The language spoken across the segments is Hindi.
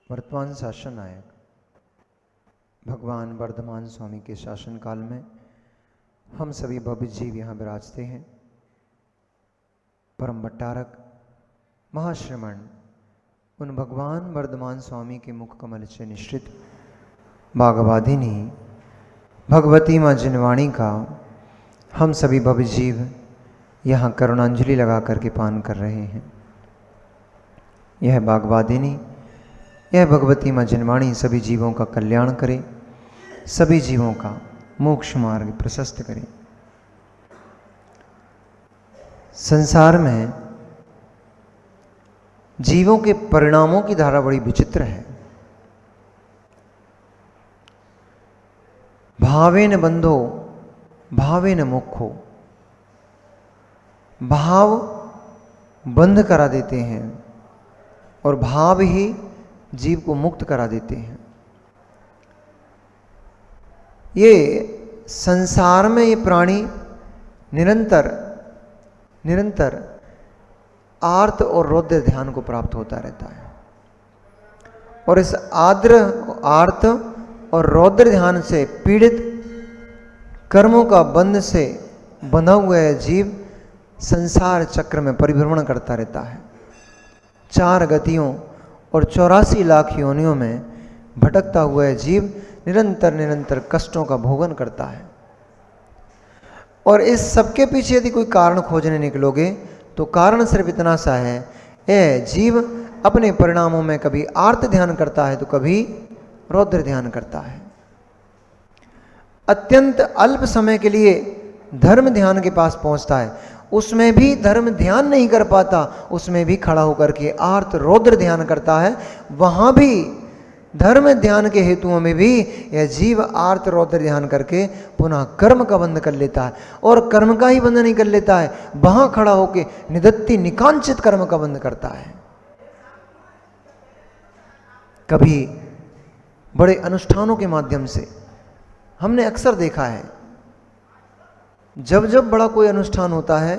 वर्तमान शासन नायक भगवान वर्धमान स्वामी के शासन काल में हम सभी भव्य जीव यहाँ विराजते हैं। परम भट्टारक महाश्रमण उन भगवान वर्धमान स्वामी के मुख कमल से निश्रित बागवादिनी भगवती माँ जिनवाणी का हम सभी भव्य जीव यहाँ करुणांजलि लगा करके पान कर रहे हैं। यह बागवादिनी यह भगवती माँ जिनवाणी सभी जीवों का कल्याण करे, सभी जीवों का मोक्ष मार्ग प्रशस्त करे। संसार में जीवों के परिणामों की धारा बड़ी विचित्र है। भावेन बंधो भावेन मोक्षो, भाव बंध करा देते हैं और भाव ही जीव को मुक्त करा देते हैं। ये संसार में ये प्राणी निरंतर आर्त और रौद्र ध्यान को प्राप्त होता रहता है और इस आर्त और रौद्र ध्यान से पीड़ित कर्मों का बंध से बंधा हुआ है जीव संसार चक्र में परिभ्रमण करता रहता है। 4 गतियों और 84 लाख योनियों में भटकता हुआ है जीव निरंतर कष्टों का भोगन करता है। और इस सबके पीछे यदि कोई कारण खोजने निकलोगे तो कारण सिर्फ इतना सा है, यह जीव अपने परिणामों में कभी आर्त ध्यान करता है तो कभी रौद्र ध्यान करता है। अत्यंत अल्प समय के लिए धर्म ध्यान के पास पहुंचता है, उसमें भी धर्म ध्यान नहीं कर पाता, उसमें भी खड़ा होकर के आर्त रौद्र ध्यान करता है। वहां भी धर्म ध्यान के हेतुओं में भी यह जीव आर्त रौद्र ध्यान करके पुनः कर्म का बंध कर लेता है और कर्म का ही बंध नहीं कर लेता है, वहां खड़ा होकर निदत्ति निकांचित कर्म का बंध करता है। कभी बड़े अनुष्ठानों के माध्यम से हमने अक्सर देखा है, जब बड़ा कोई अनुष्ठान होता है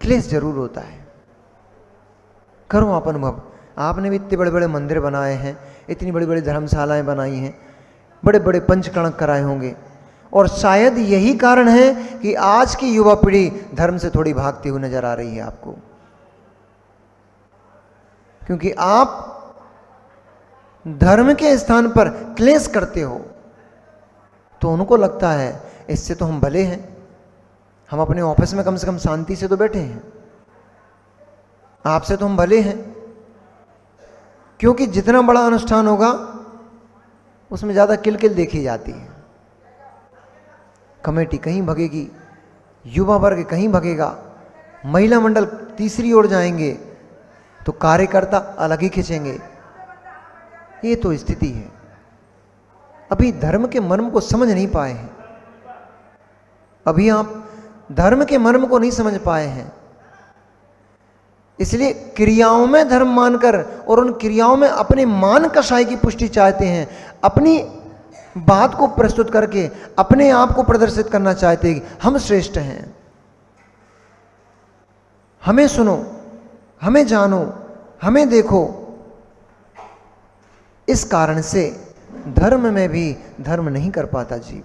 क्लेश जरूर होता है। करो आप अनुभव, आपने भी इतने बड़े बड़े मंदिर बनाए हैं, इतनी बड़ी बड़ी धर्मशालाएं बनाई हैं, बड़े बड़े पंचकणक कराए होंगे और शायद यही कारण है कि आज की युवा पीढ़ी धर्म से थोड़ी भागती हुई नजर आ रही है आपको, क्योंकि आप धर्म के स्थान पर क्लेश करते हो तो उनको लगता है इससे तो हम भले हैं, हम अपने ऑफिस में कम से कम शांति से तो बैठे हैं, आपसे तो हम भले हैं। क्योंकि जितना बड़ा अनुष्ठान होगा उसमें ज़्यादा किलकिल देखी जाती है। कमेटी कहीं भगेगी, युवा वर्ग कहीं भगेगा, महिला मंडल तीसरी ओर जाएंगे तो कार्यकर्ता अलग ही खींचेंगे। ये तो स्थिति है। अभी धर्म के मर्म को समझ नहीं पाए हैं, अभी आप धर्म के मर्म को नहीं समझ पाए हैं, इसलिए क्रियाओं में धर्म मानकर और उन क्रियाओं में अपने मान कषाय की पुष्टि चाहते हैं, अपनी बात को प्रस्तुत करके अपने आप को प्रदर्शित करना चाहते हैं कि हम श्रेष्ठ हैं, हमें सुनो, हमें जानो, हमें देखो। इस कारण से धर्म में भी धर्म नहीं कर पाता जीव।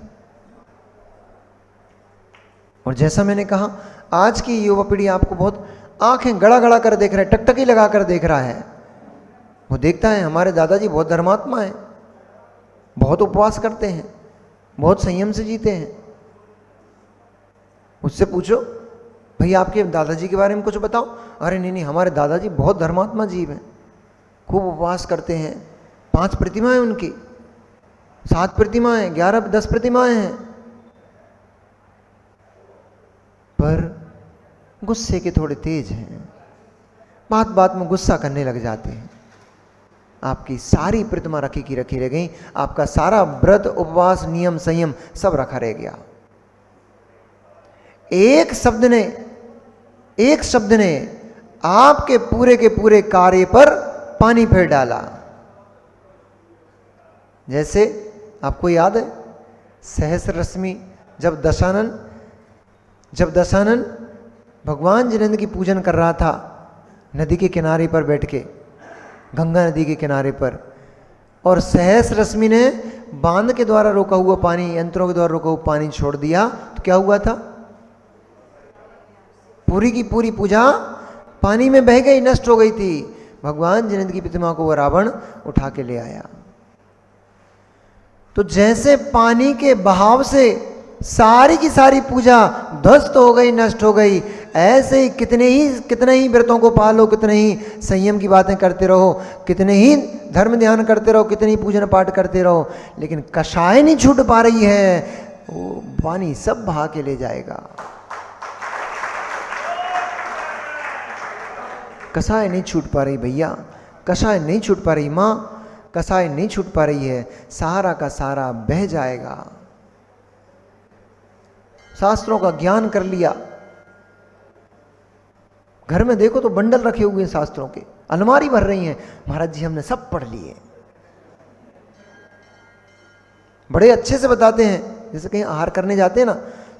और जैसा मैंने कहा, आज की युवा पीढ़ी आपको बहुत आंखें गड़ा गड़ा कर देख रहा है, टकटकी लगा कर देख रहा है। वो देखता है हमारे दादाजी बहुत धर्मात्मा हैं, बहुत उपवास करते हैं, बहुत संयम से जीते हैं। उससे पूछो भाई आपके दादाजी के बारे में कुछ बताओ, अरे नहीं हमारे दादाजी बहुत धर्मात्मा जीव हैं, खूब उपवास करते हैं, 5 प्रतिमाएं उनकी, 7 प्रतिमाएं, 11-10 प्रतिमाएं हैं, पर गुस्से के थोड़े तेज हैं, बात बात में गुस्सा करने लग जाते हैं। आपकी सारी प्रतिमा रखी की रखी रह गई, आपका सारा व्रत उपवास नियम संयम सब रखा रह गया। एक शब्द ने आपके पूरे के पूरे कार्य पर पानी फेर डाला। जैसे आपको याद है सहस्र रश्मि, जब दशानन भगवान जिनेंद्र की पूजन कर रहा था नदी के किनारे पर बैठ के, गंगा नदी के किनारे पर, और सहस्र रश्मि ने बांध के द्वारा रोका हुआ पानी, यंत्रों के द्वारा रोका हुआ पानी छोड़ दिया, तो क्या हुआ था? पूरी की पूरी पूजा पानी में बह गई, नष्ट हो गई थी। भगवान जिनेंद्र की प्रतिमा को वो रावण उठा के ले आया। तो जैसे पानी के बहाव से सारी की सारी पूजा ध्वस्त हो गई, नष्ट हो गई, ऐसे ही कितने ही व्रतों को पालो, कितने ही संयम की बातें करते रहो, कितने ही धर्म ध्यान करते रहो, कितनी पूजन पाठ करते रहो, लेकिन कषाय नहीं छूट पा रही है, वो पानी सब बहा के ले जाएगा। कषाय नहीं छूट पा रही भैया, कषाय नहीं छूट पा रही माँ, कषाय नहीं छूट पा रही है, सारा का सारा बह जाएगा। शास्त्रों का ज्ञान कर लिया, घर में देखो तो बंडल रखे हुए हैं शास्त्रों के, अलमारी भर रही हैं, महाराज जी हमने सब पढ़ लिए, बड़े अच्छे से बताते हैं। जैसे कहीं आहार करने जाते हैं ना,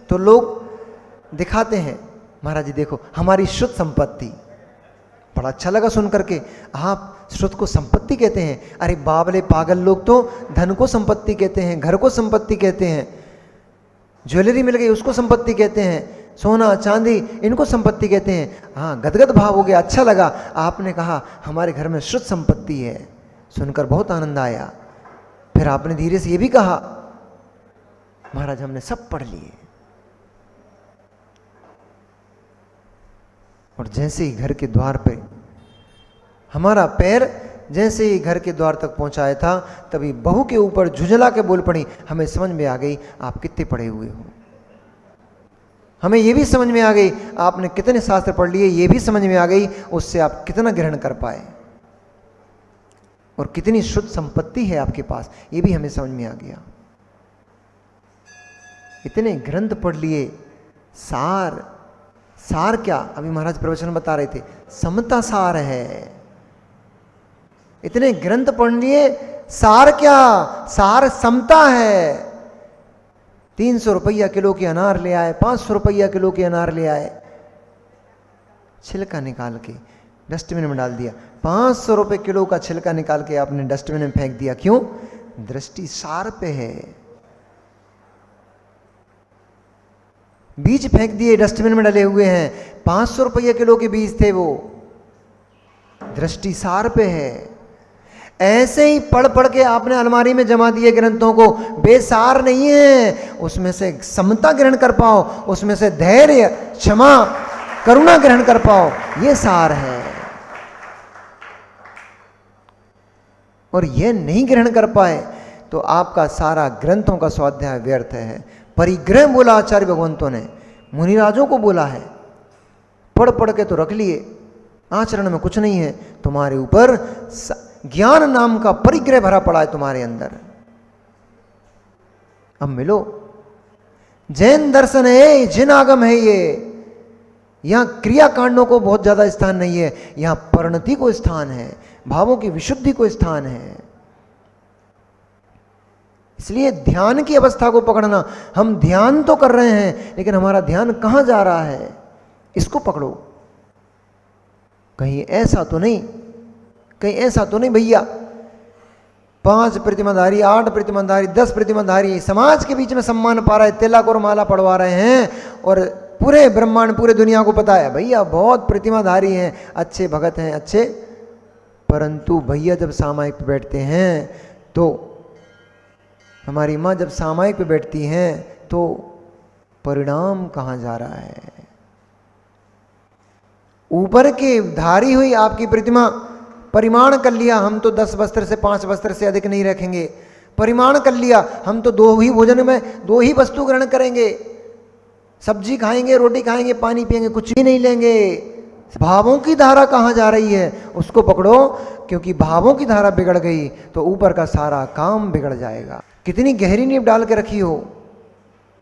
तो लोग दिखाते हैं, महाराज जी देखो हमारी शुद्ध संपत्ति। बड़ा अच्छा लगा सुन करके, आप श्रुत को संपत्ति कहते हैं? अरे बावले पागल लोग तो धन को संपत्ति कहते हैं, घर को संपत्ति कहते हैं, ज्वेलरी मिल गई उसको संपत्ति कहते हैं, सोना चांदी इनको संपत्ति कहते हैं। हाँ, गदगद भाव हो गया, अच्छा लगा, आपने कहा हमारे घर में शुद्ध संपत्ति है, सुनकर बहुत आनंद आया। फिर आपने धीरे से ये भी कहा, महाराज हमने सब पढ़ लिए। और जैसे ही घर के द्वार पे हमारा पैर जैसे ही घर के द्वार तक पहुंचाया था, तभी बहू के ऊपर झुंझला के बोल पड़ी, हमें समझ में आ गई आप कितने पढ़े हुए हो, हमें यह भी समझ में आ गई आपने कितने शास्त्र पढ़ लिए, ये भी समझ में आ गई उससे आप कितना ग्रहण कर पाए और कितनी शुद्ध संपत्ति है आपके पास, ये भी हमें समझ में आ गया। इतने ग्रंथ पढ़ लिए, सार क्या, अभी महाराज प्रवचन बता रहे थे, समता सार है। इतने ग्रंथ पढ़ लिए, सार क्या, सार समता है। 300 रुपया किलो के अनार ले आए, 500 रुपया किलो के अनार ले आए, छिलका निकाल के डस्टबिन में डाल दिया। 500 रुपए किलो का छिलका निकाल के आपने डस्टबिन में फेंक दिया, क्यों? दृष्टि सार पे है। बीज फेंक दिए, डस्टबिन में डले हुए हैं, 500 रुपये किलो के बीज थे, वो दृष्टि सार पे है। ऐसे ही पढ़ पढ़ के आपने अलमारी में जमा दिए ग्रंथों को, बेसार नहीं है, उसमें से समता ग्रहण कर पाओ, उसमें से धैर्य, क्षमा, करुणा ग्रहण कर पाओ, ये सार है। और ये नहीं ग्रहण कर पाए तो आपका सारा ग्रंथों का स्वाध्याय व्यर्थ है। परिग्रह बोला आचार्य भगवंतों ने, मुनिराजों को बोला है, पढ़ पढ़ के तो रख लिए, आचरण में कुछ नहीं है, तुम्हारे ऊपर ज्ञान नाम का परिग्रह भरा पड़ा है तुम्हारे अंदर। अब मिलो, जैन दर्शन है, जिन आगम है ये, यहां क्रिया कांडों को बहुत ज्यादा स्थान नहीं है, यहां परिणति को स्थान है, भावों की विशुद्धि को स्थान है। इसलिए ध्यान की अवस्था को पकड़ना, हम ध्यान तो कर रहे हैं लेकिन हमारा ध्यान कहां जा रहा है, इसको पकड़ो। कहीं ऐसा तो नहीं, कहीं ऐसा तो नहीं भैया 5 प्रतिमाधारी, 8 प्रतिमाधारी, 10 प्रतिमाधारी समाज के बीच में सम्मान पा रहे, तिलक और माला पढ़वा रहे हैं और पूरे ब्रह्मांड, पूरे दुनिया को पता है भैया बहुत प्रतिमाधारी हैं, अच्छे भगत हैं, अच्छे, परंतु भैया जब सामायिक पे बैठते हैं तो, हमारी माँ जब सामायिक पे बैठती हैं तो परिणाम कहाँ जा रहा है? ऊपर की धारी हुई आपकी प्रतिमा, परिमाण कर लिया हम तो 10 वस्त्र से 5 वस्त्र से अधिक नहीं रखेंगे, परिमाण कर लिया हम तो 2 ही भोजन में 2 ही वस्तु ग्रहण करेंगे, सब्जी खाएंगे, रोटी खाएंगे, पानी पिएंगे, कुछ भी नहीं लेंगे। भावों की धारा कहाँ जा रही है, उसको पकड़ो, क्योंकि भावों की धारा बिगड़ गई तो ऊपर का सारा काम बिगड़ जाएगा। कितनी गहरी नींव डाल के रखी हो,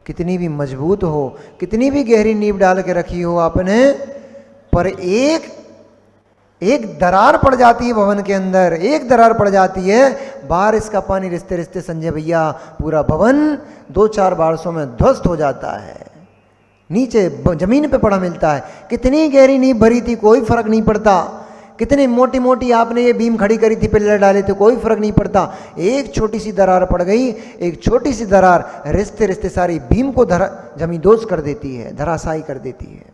कितनी भी मजबूत हो, कितनी भी गहरी नींव डाल के रखी हो आपने, पर एक दरार पड़ जाती है भवन के अंदर, एक दरार पड़ जाती है, बारिश का पानी रिश्ते रिश्ते संजय भैया पूरा भवन 2-4 बारिशों में ध्वस्त हो जाता है, नीचे जमीन पे पड़ा मिलता है। कितनी गहरी नींव भरी थी कोई फर्क नहीं पड़ता, कितनी मोटी मोटी आपने ये बीम खड़ी करी थी, पिलर डाले थे, कोई फर्क नहीं पड़ता। एक छोटी सी दरार पड़ गई, एक छोटी सी दरार रिश्ते रिश्ते सारी बीम को जमींदोज कर देती है, धराशायी कर देती है।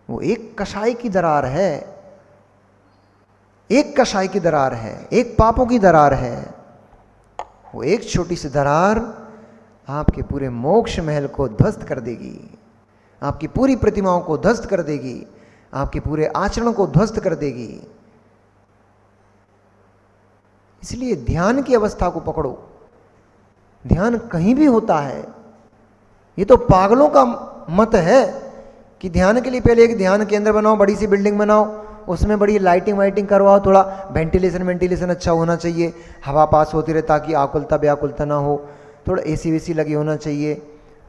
वो एक कसाई की दरार है, एक कसाई की दरार है, एक पापों की दरार है। वो एक छोटी सी दरार आपके पूरे मोक्ष महल को ध्वस्त कर देगी, आपकी पूरी प्रतिमाओं को ध्वस्त कर देगी, आपके पूरे आचरण को ध्वस्त कर देगी। इसलिए ध्यान की अवस्था को पकड़ो। ध्यान कहीं भी होता है। ये तो पागलों का मत है कि ध्यान के लिए पहले एक ध्यान केंद्र बनाओ, बड़ी सी बिल्डिंग बनाओ, उसमें बड़ी लाइटिंग वाइटिंग करवाओ, थोड़ा वेंटिलेशन अच्छा होना चाहिए, हवा पास होती रहे ताकि आकुलता व्याकुलता ना हो, थोड़ा एसी वेसी लगे होना चाहिए,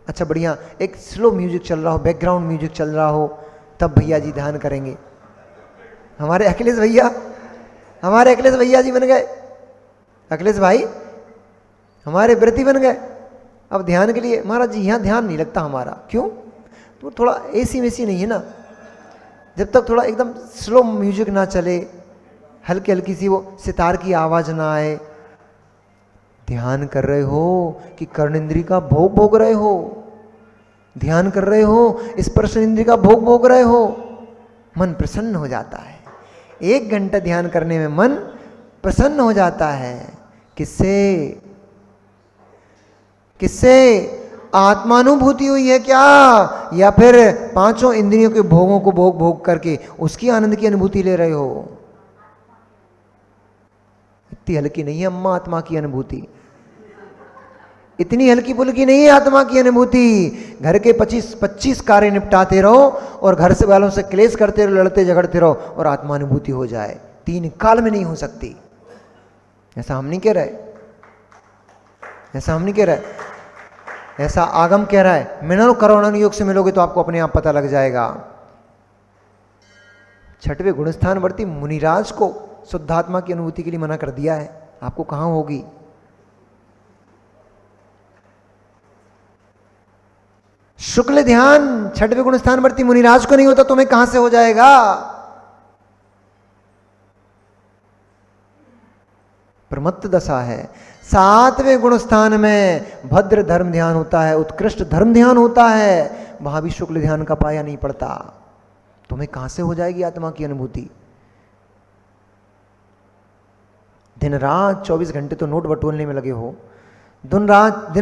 अच्छा बढ़िया एक स्लो म्यूजिक चल रहा हो, बैकग्राउंड म्यूजिक चल रहा हो, तब भैया जी ध्यान करेंगे। हमारे अखिलेश भैया जी बन गए, अखिलेश भाई हमारे व्रती बन गए। अब ध्यान के लिए महाराज जी यहाँ ध्यान नहीं लगता हमारा, क्यों? तो थोड़ा एसी वेसी नहीं है ना, जब तक थोड़ा एकदम स्लो म्यूजिक ना चले, हल्की हल्की सी वो सितार की आवाज ना आए। ध्यान कर रहे हो कि कर्णेंद्रिय का भोग भोग रहे हो? ध्यान कर रहे हो, स्पर्श इंद्रिय का भोग भोग रहे हो? मन प्रसन्न हो जाता है। 1 घंटा ध्यान करने में मन प्रसन्न हो जाता है। किससे? किससे? आत्मानुभूति हुई है क्या, या फिर 5 इंद्रियों के भोगों को भोग भोग करके उसकी आनंद की अनुभूति ले रहे हो? इतनी हल्की नहीं है अम्मा आत्मा की अनुभूति, इतनी हल्की फुल्की नहीं है आत्मा की अनुभूति। घर के 25 कार्य निपटाते रहो और घर से वालों से क्लेश करते रहो, लड़ते झगड़ते रहो और आत्मानुभूति हो जाए, 3 काल में नहीं हो सकती। ऐसा हम नहीं कह रहे, ऐसा हम नहीं कह रहे, ऐसा आगम कह रहा है। मिनरल करोड़न योग से मिलोगे तो आपको अपने आप पता लग जाएगा। 6वें गुणस्थान वर्ती मुनिराज को शुद्धात्मा की अनुभूति के लिए मना कर दिया है, आपको कहां होगी? शुक्ल ध्यान 6वें गुणस्थान वर्ती मुनिराज को नहीं होता, तुम्हें कहां से हो जाएगा? प्रमत्त दशा है। 7वें गुणस्थान में भद्र धर्म ध्यान होता है, उत्कृष्ट धर्म ध्यान होता है, वहां भी शुक्ल ध्यान का पाया नहीं पड़ता। तुम्हें कहां से हो जाएगी आत्मा की अनुभूति? दिन रात 24 घंटे तो नोट बटोरने में लगे हो, दिन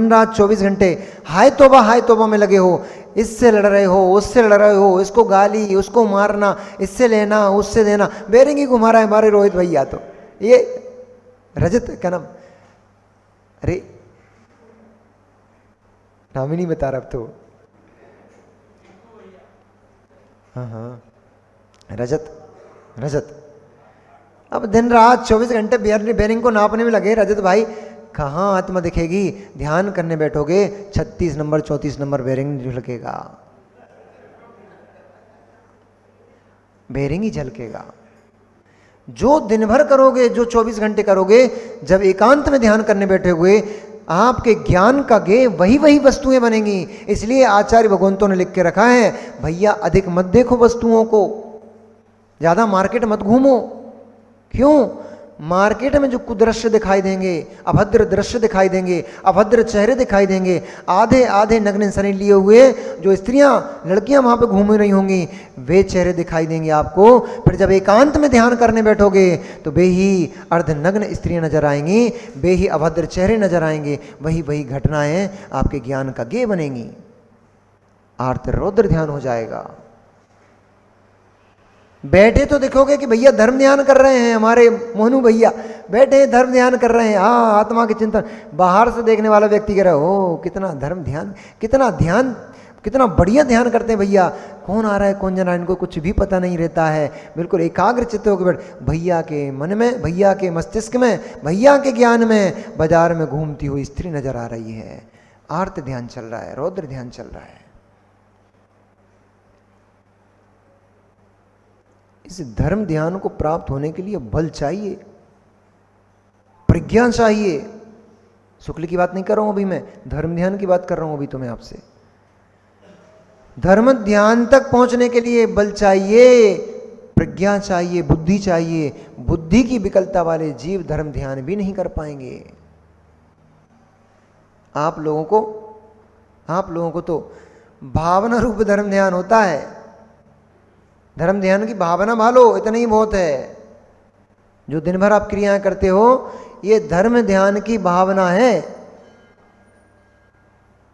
रात 24 घंटे हाय तोबा में लगे हो, इससे लड़ रहे हो, उससे लड़ रहे हो, इसको गाली, उसको मारना, इससे लेना, उससे देना। बेरंगी घुमा रहा है हमारे रोहित भैया, तो ये रजत क्या नाम, अरे नाम ही नहीं बता रहा अब तो, हाँ रजत। अब दिन रात 24 घंटे बेरिंग को नापने में लगे रजत भाई, कहाँ आत्मा दिखेगी? ध्यान करने बैठोगे 36 नंबर 34 नंबर बेरिंग झलकेगा, बेरिंग ही झलकेगा। जो दिन भर करोगे, जो 24 घंटे करोगे, जब एकांत में ध्यान करने बैठे हुए आपके ज्ञान का गे वही वस्तुएं बनेंगी। इसलिए आचार्य भगवंतों ने लिख के रखा है, भैया अधिक मत देखो वस्तुओं को, ज्यादा मार्केट मत घूमो। क्यों? मार्केट में जो कुदृश्य दिखाई देंगे, अभद्र दृश्य दिखाई देंगे, अभद्र चेहरे दिखाई देंगे, आधे नग्न शरीर लिए हुए जो स्त्रियां लड़कियां वहां पे घूम रही होंगी, वे चेहरे दिखाई देंगे आपको। फिर जब एकांत में ध्यान करने बैठोगे तो वे ही अर्धनग्न स्त्रियां नजर आएंगी, वे ही अभद्र चेहरे नजर आएंगे, वही घटनाएं आपके ज्ञान का गे बनेंगी। आर्त रौद्र ध्यान हो जाएगा। बैठे तो देखोगे कि भैया धर्म ध्यान कर रहे हैं, हमारे मोहनू भैया बैठे धर्म ध्यान कर रहे हैं, हाँ आत्मा के चिंतन। बाहर से देखने वाला व्यक्ति कह रहा है, ओ कितना धर्म ध्यान, कितना बढ़िया ध्यान करते हैं भैया, कौन आ रहा है कौन जा रहा है इनको कुछ भी पता नहीं रहता है, बिल्कुल एकाग्र चित्त होकर बैठ। भैया के मन में, भैया के मस्तिष्क में, भैया के ज्ञान में बाजार में घूमती हुई स्त्री नजर आ रही है। आर्त ध्यान चल रहा है, रौद्र ध्यान चल रहा है। इस धर्म ध्यान को प्राप्त होने के लिए बल चाहिए, प्रज्ञा चाहिए। शुक्ल की बात नहीं कर रहा हूं अभी, मैं धर्म ध्यान की बात कर रहा हूं अभी तुम्हें आपसे। धर्म ध्यान तक पहुंचने के लिए बल चाहिए, प्रज्ञा चाहिए, बुद्धि चाहिए। बुद्धि की विकलता वाले जीव धर्म ध्यान भी नहीं कर पाएंगे। आप लोगों को तो भावना रूप धर्म ध्यान होता है। धर्म ध्यान की भावना भालो, इतना ही बहुत है। जो दिन भर आप क्रियाएं करते हो, ये धर्म ध्यान की भावना है।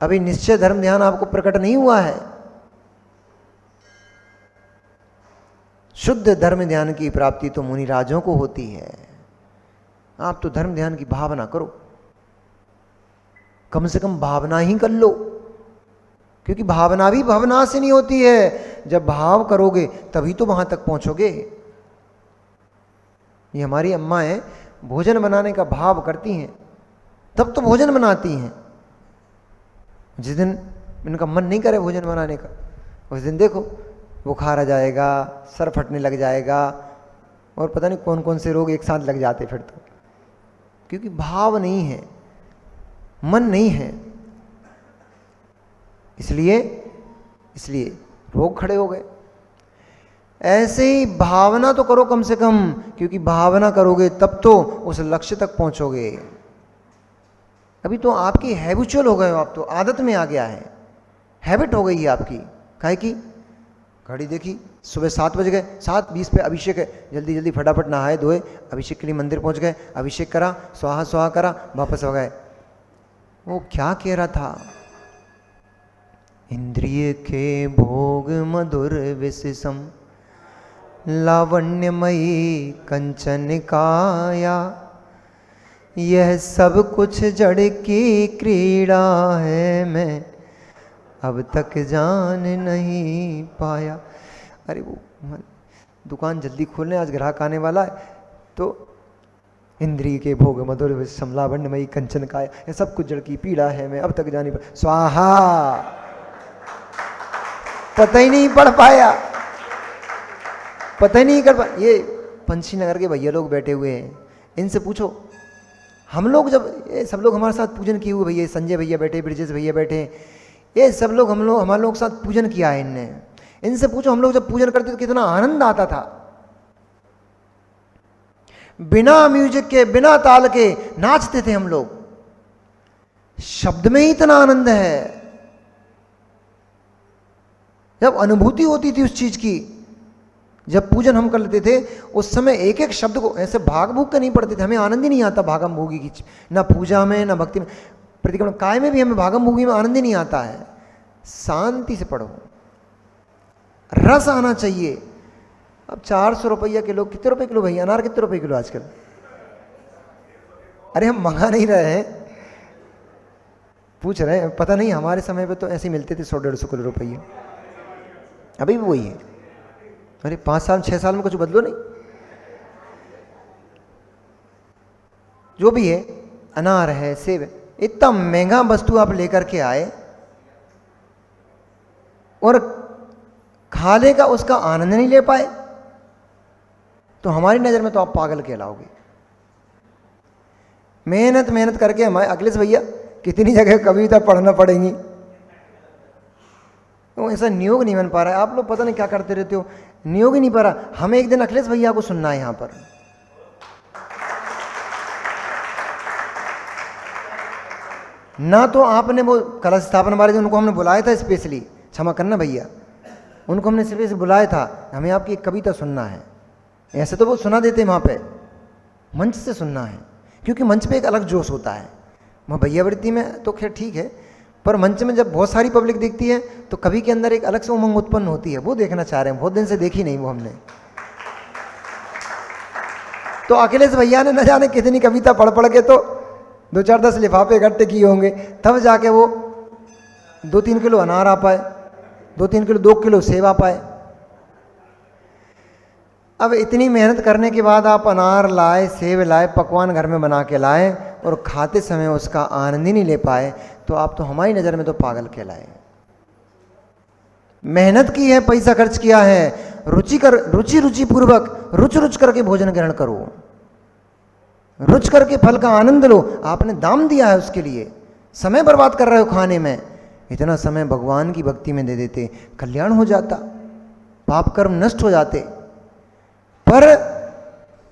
अभी निश्चय धर्म ध्यान आपको प्रकट नहीं हुआ है। शुद्ध धर्म ध्यान की प्राप्ति तो मुनिराजों को होती है। आप तो धर्म ध्यान की भावना करो, कम से कम भावना ही कर लो, क्योंकि भावना भी भावना से नहीं होती है। जब भाव करोगे तभी तो वहां तक पहुंचोगे। ये हमारी अम्मा है, भोजन बनाने का भाव करती हैं तब तो भोजन बनाती हैं। जिस दिन इनका मन नहीं करे भोजन बनाने का, उस दिन देखो बुखार आ जाएगा, सर फटने लग जाएगा, और पता नहीं कौन कौन से रोग एक साथ लग जाते फिर तो, क्योंकि भाव नहीं है, मन नहीं है। इसलिए रोग खड़े हो गए। ऐसे ही भावना तो करो कम से कम, क्योंकि भावना करोगे तब तो उस लक्ष्य तक पहुंचोगे। अभी तो आपकी हैबिचुअल हो गए हो, आप तो आदत में आ गया है, हैबिट हो गई है आपकी। काहे की घड़ी देखी, सुबह 7 बज गए, 7:20 पे अभिषेक है, जल्दी जल्दी फटाफट नहाए धोए, अभिषेक के लिए मंदिर पहुंच गए, अभिषेक करा, स्वाहा स्वाहा करा, वापस हो गए। वो क्या कह रहा था? इंद्रिय के भोग मधुर विशिषम लावण्यमयी कंचन काया, यह सब कुछ जड़ की क्रीड़ा है, मैं अब तक जान नहीं पाया। अरे वो दुकान जल्दी खोलने, आज ग्राहक आने वाला है, तो इंद्रिय के भोग मधुर विशिषम लावण्यमयी कंचन काया, यह सब कुछ जड़ की पीड़ा है, मैं अब तक जान नहीं पाया। स्वाहा, पता ही नहीं पढ़ पाया, पता ही नहीं कर पाया। ये पंछी नगर के भैया लोग बैठे हुए हैं, इनसे पूछो। हम लोग जब, ये सब लोग हमारे साथ पूजन किए हुए भैया, संजय भैया बैठे, ब्रिजेश भैया बैठे, ये सब लोग हमारे लोग साथ पूजन किया है इनने। इनसे पूछो हम लोग जब पूजन करते तो कितना आनंद आता था। बिना म्यूजिक के, बिना ताल के नाचते थे हम लोग। शब्द में ही इतना आनंद है। जब अनुभूति होती थी उस चीज की, जब पूजन हम कर लेते थे, उस समय एक एक शब्द को ऐसे भाग भूग के नहीं पढ़ते थे। हमें आनंद ही नहीं आता भागम भूगी की, ना पूजा में, ना भक्ति में, प्रतिक्रमण काय में भी हमें भागम भूगी में आनंद ही नहीं आता है। शांति से पढ़ो, रस आना चाहिए। अब 400 रुपया किलो, कितने रुपए किलो भैया अनार, कितने रुपए किलो आजकल? अरे हम मंगा नहीं रहे हैं, पूछ रहे हैं। पता नहीं, हमारे समय पे तो ऐसे ही मिलते थे 100-150 किलो रुपये, अभी भी वही है। अरे 5 साल 6 साल में कुछ बदलो नहीं। जो भी है, अनार है, सेब है, इतना महंगा वस्तु आप लेकर के आए और खाने का उसका आनंद नहीं ले पाए, तो हमारी नजर में तो आप पागल कहलाओगे। मेहनत करके हमारे अखिलेश भैया कितनी जगह कविता पढ़ना पड़ेगी, तो ऐसा नियोग नहीं बन पा रहा है। आप लोग पता नहीं क्या करते रहते हो, नियोग ही नहीं पा रहा। हमें एक दिन अखिलेश भैया को सुनना है यहां पर। ना तो आपने वो कलश स्थापना वाले उनको हमने बुलाया था स्पेशली, क्षमा करना भैया, उनको हमने स्पेशली बुलाया था, हमें आपकी एक कविता सुनना है। ऐसे तो वो सुना देते वहाँ पे, मंच से सुनना है, क्योंकि मंच पे एक अलग जोश होता है। वहाँ भैयावृत्ति में तो खैर ठीक है, पर मंच में जब बहुत सारी पब्लिक देखती है तो कवि के अंदर एक अलग से उमंग उत्पन्न होती है। वो देखना चाह रहे हैं, बहुत दिन से देखी नहीं वो हमने। तो अखिलेश भैया ने न जाने कितनी कविता पढ़ पढ़ के तो 2-4-10 लिफाफे इकट्ठे किए होंगे, तब जाके वो 2-3 किलो अनार आ पाए, 2 किलो सेब आ पाए। अब इतनी मेहनत करने के बाद आप अनार लाए, सेब लाए, पकवान घर में बना के लाए और खाते समय उसका आनंद ही नहीं ले पाए, तो आप तो हमारी नज़र में तो पागल कहलाए। मेहनत की है, पैसा खर्च किया है, रुचि पूर्वक रुच करके भोजन ग्रहण करो, रुच करके फल का आनंद लो। आपने दाम दिया है उसके लिए, समय बर्बाद कर रहे हो खाने में। इतना समय भगवान की भक्ति में दे देते, कल्याण हो जाता, पाप कर्म नष्ट हो जाते। पर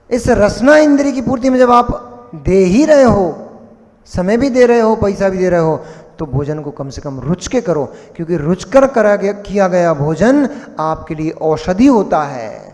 इस रसना इंद्रिय की पूर्ति में जब आप दे ही रहे हो, समय भी दे रहे हो, पैसा भी दे रहे हो, तो भोजन को कम से कम रुच के करो, क्योंकि रुचकर किया गया भोजन आपके लिए औषधि होता है।